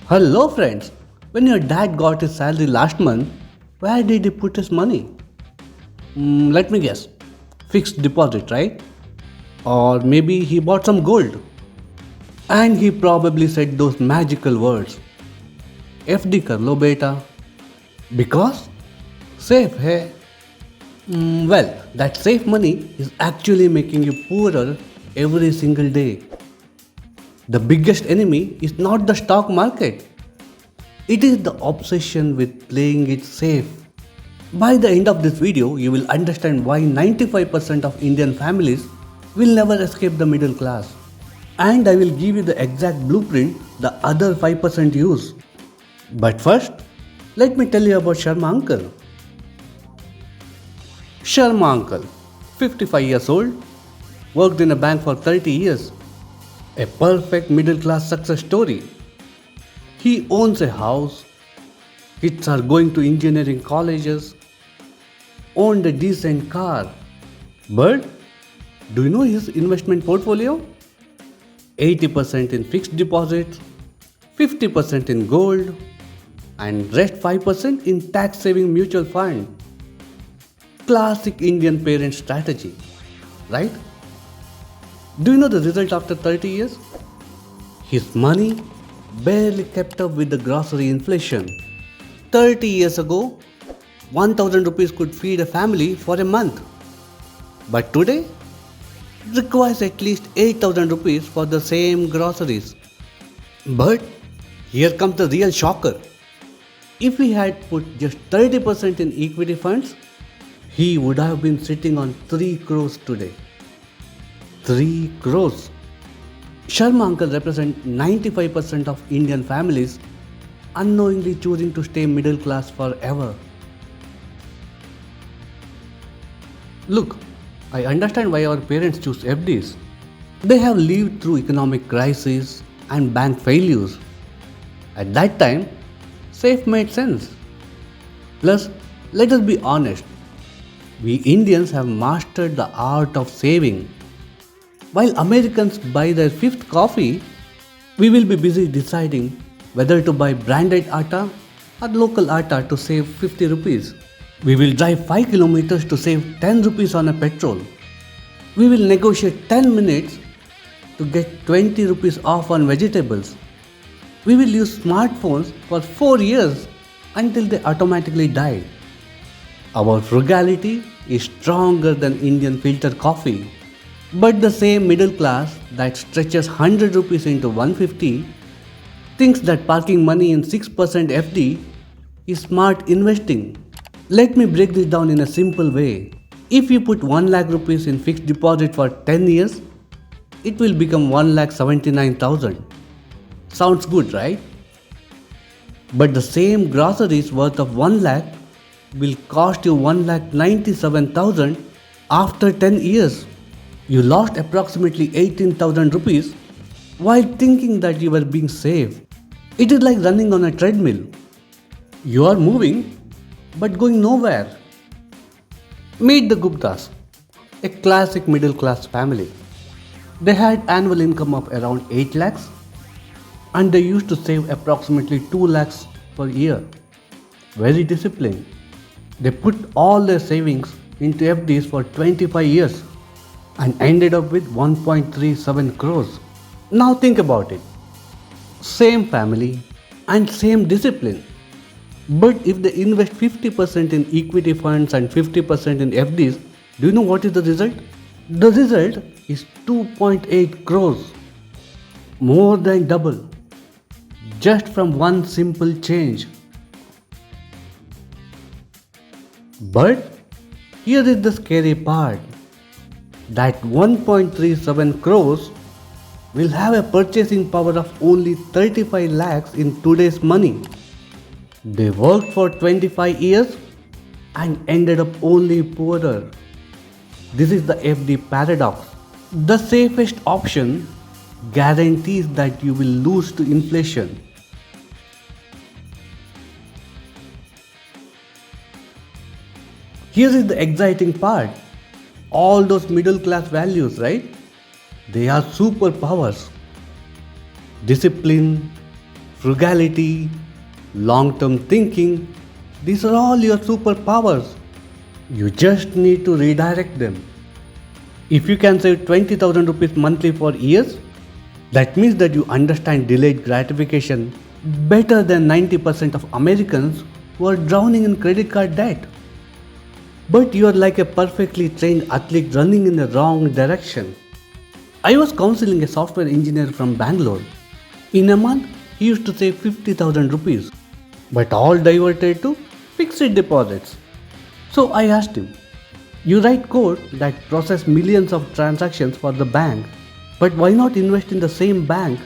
Hello, friends. When your dad got his salary last month, where did he put his money? Let me guess. Fixed deposit, right? Or maybe he bought some gold. And he probably said those magical words FD kar lo beta. Because? Safe, hey? Well, that safe money is actually making you poorer every single day. The biggest enemy is not the stock market, it is the obsession with playing it safe. By the end of this video, you will understand why 95% of Indian families will never escape the middle class. And I will give you the exact blueprint the other 5% use. But first, let me tell you about Sharma uncle. Sharma uncle, 55 years old, worked in a bank for 30 years. A perfect middle class success story. He owns a house, kids are going to engineering colleges, owned a decent car. But do you know his investment portfolio? 80% in fixed deposits, 50% in gold, and rest 5% in tax saving mutual fund. Classic Indian parent strategy, right? Do you know the result after 30 years? His money barely kept up with the grocery inflation. 30 years ago, 1000 rupees could feed a family for a month. But today, it requires at least 8000 rupees for the same groceries. But here comes the real shocker. If he had put just 30% in equity funds, he would have been sitting on 3 crores today. 3 crores. Sharma uncle represents 95% of Indian families unknowingly choosing to stay middle class forever. Look, I understand why our parents choose FDs. They have lived through economic crises and bank failures. At that time, safe made sense. Plus, let us be honest, we Indians have mastered the art of saving. While Americans buy their fifth coffee, we will be busy deciding whether to buy branded atta or local atta to save 50 rupees. We will drive 5 kilometers to save 10 rupees on a petrol. We will negotiate 10 minutes to get 20 rupees off on vegetables. We will use smartphones for 4 years until they automatically die. Our frugality is stronger than Indian filter coffee. But the same middle class that stretches 100 rupees into 150 thinks that parking money in 6% FD is smart investing. Let me break this down in a simple way. If you put 1 lakh rupees in fixed deposit for 10 years, it will become 1,79,000. Sounds good, right? But the same groceries worth of 1 lakh will cost you 1,97,000 after 10 years. You lost approximately 18,000 rupees while thinking that you were being safe. It is like running on a treadmill. You are moving but going nowhere. Meet the Guptas, a classic middle class family. They had annual income of around 8 lakhs and they used to save approximately 2 lakhs per year. Very disciplined. They put all their savings into FDs for 25 years and ended up with 1.37 crores. Now think about it. Same family and same discipline. But if they invest 50% in equity funds and 50% in FDs, do you know what is the result? The result is 2.8 crores. More than double. Just from one simple change. But here is the scary part. That 1.37 crores will have a purchasing power of only 35 lakhs in today's money. They worked for 25 years and ended up only poorer. This is the FD paradox. The safest option guarantees that you will lose to inflation. Here is the exciting part. All those middle class values, right? They are superpowers. Discipline, frugality, long term thinking, these are all your superpowers. You just need to redirect them. If you can save 20,000 rupees monthly for years, that means that you understand delayed gratification better than 90% of Americans who are drowning in credit card debt. But you are like a perfectly trained athlete running in the wrong direction. I was counseling a software engineer from Bangalore. In a month, he used to save 50,000 rupees, but all diverted to fixed deposits. So I asked him, you write code that process millions of transactions for the bank, but why not invest in the same bank,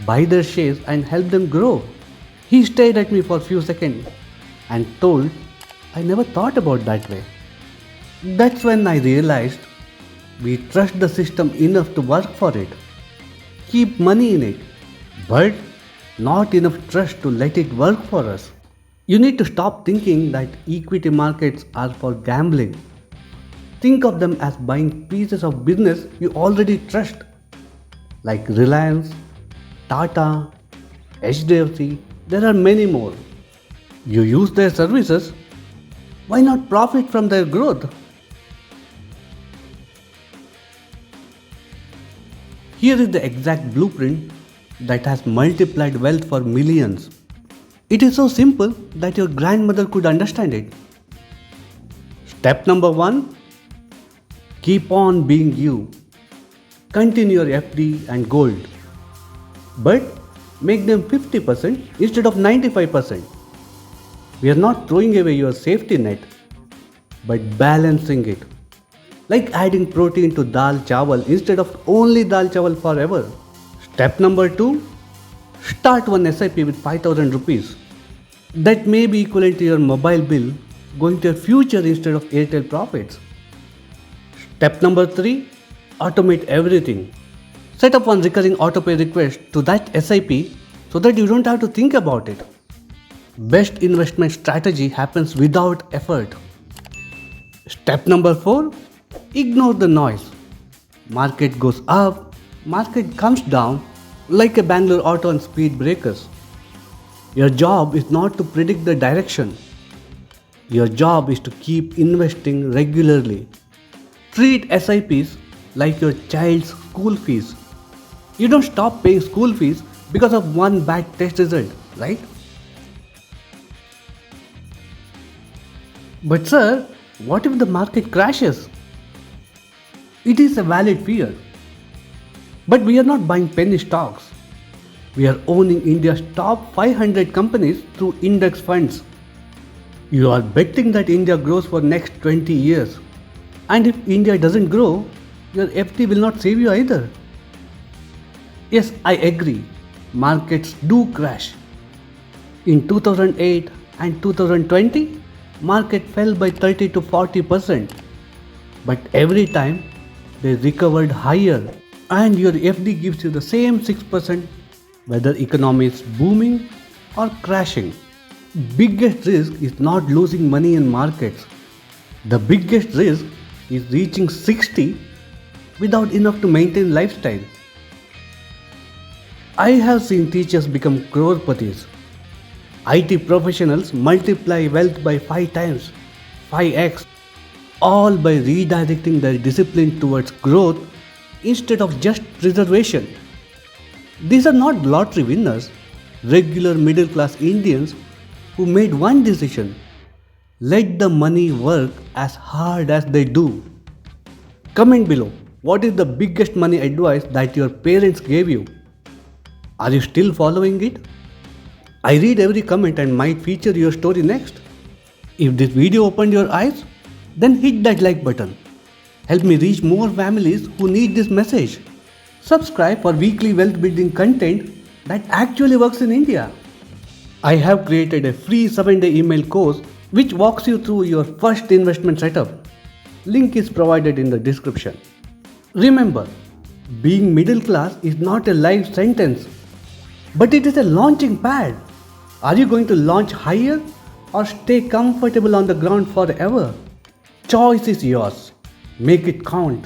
buy their shares and help them grow? He stared at me for a few seconds and told, I never thought about that way. That's when I realized we trust the system enough to work for it, keep money in it, but not enough trust to let it work for us. You need to stop thinking that equity markets are for gambling. Think of them as buying pieces of business you already trust, like Reliance, Tata, HDFC. There are many more. You use their services, why not profit from their growth? Here is the exact blueprint that has multiplied wealth for millions. It is so simple that your grandmother could understand it. Step number 1. Keep on being you. Continue your FD and gold. But make them 50% instead of 95%. We are not throwing away your safety net, but balancing it. Like adding protein to dal chawal instead of only dal chawal forever. Step number 2. Start one SIP with 5,000 rupees. That may be equivalent to your mobile bill going to your future instead of Airtel profits. Step number 3. Automate everything. Set up one recurring autopay request to that SIP so that you don't have to think about it. Best investment strategy happens without effort. Step number 4. Ignore the noise. Market goes up, market comes down like a Bangalore auto on speed breakers. Your job is not to predict the direction. Your job is to keep investing regularly. Treat SIPs like your child's school fees. You don't stop paying school fees because of one bad test result, right? But sir, what if the market crashes? It is a valid fear. But we are not buying penny stocks. We are owning India's top 500 companies through index funds. You are betting that India grows for next 20 years. And if India doesn't grow, your FD will not save you either. Yes, I agree. Markets do crash. In 2008 and 2020, market fell by 30 to 40%. But every time, they recovered higher, and your FD gives you the same 6% whether economy is booming or crashing. Biggest risk is not losing money in markets. The biggest risk is reaching 60 without enough to maintain lifestyle. I have seen teachers become crorepatis. IT professionals multiply wealth by 5 times, 5x, all by redirecting their discipline towards growth instead of just preservation. These are not lottery winners, regular middle class Indians who made one decision: let the money work as hard as they do. Comment below, what is the biggest money advice that your parents gave you? Are you still following it? I read every comment and might feature your story next. If this video opened your eyes, then hit that like button. Help me reach more families who need this message. Subscribe for weekly wealth building content that actually works in India. I have created a free 7-day email course which walks you through your first investment setup. Link is provided in the description. Remember, being middle class is not a life sentence, but it is a launching pad. Are you going to launch higher or stay comfortable on the ground forever? Choice is yours. Make it count.